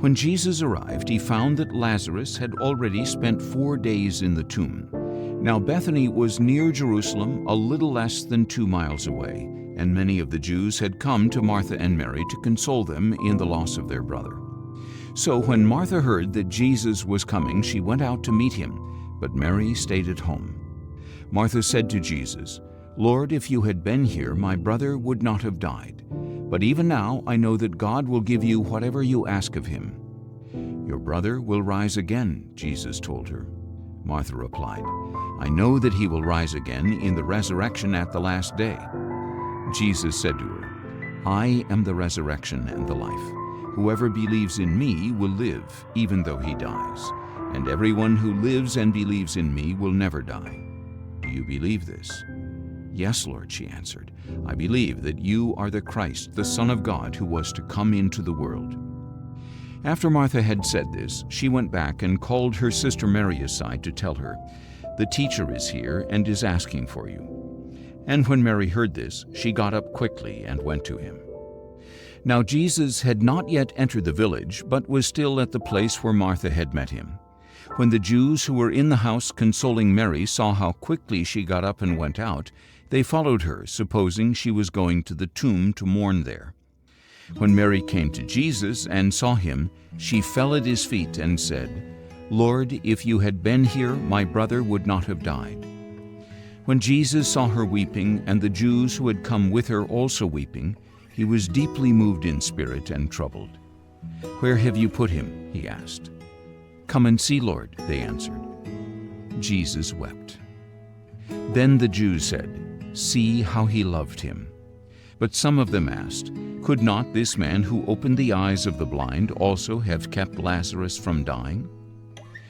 When Jesus arrived, he found that Lazarus had already spent 4 days in the tomb. Now Bethany was near Jerusalem, a little less than 2 miles away, and many of the Jews had come to Martha and Mary to console them in the loss of their brother. So when Martha heard that Jesus was coming, she went out to meet him, but Mary stayed at home. Martha said to Jesus, "Lord, if you had been here, my brother would not have died. But even now I know that God will give you whatever you ask of him." "Your brother will rise again," Jesus told her. Martha replied, "I know that he will rise again in the resurrection at the last day." Jesus said to her, "I am the resurrection and the life. Whoever believes in me will live, even though he dies. And everyone who lives and believes in me will never die. Do you believe this?" "Yes, Lord," she answered. "I believe that you are the Christ, the Son of God, who was to come into the world." After Martha had said this, she went back and called her sister Mary aside to tell her, "The teacher is here and is asking for you." And when Mary heard this, she got up quickly and went to him. Now Jesus had not yet entered the village, but was still at the place where Martha had met him. When the Jews who were in the house consoling Mary saw how quickly she got up and went out, they followed her, supposing she was going to the tomb to mourn there. When Mary came to Jesus and saw him, she fell at his feet and said, "Lord, if you had been here, my brother would not have died." When Jesus saw her weeping, and the Jews who had come with her also weeping, he was deeply moved in spirit and troubled. "Where have you put him?" he asked. "Come and see, Lord," they answered. Jesus wept. Then the Jews said, "See how he loved him." But some of them asked, "Could not this man who opened the eyes of the blind also have kept Lazarus from dying?"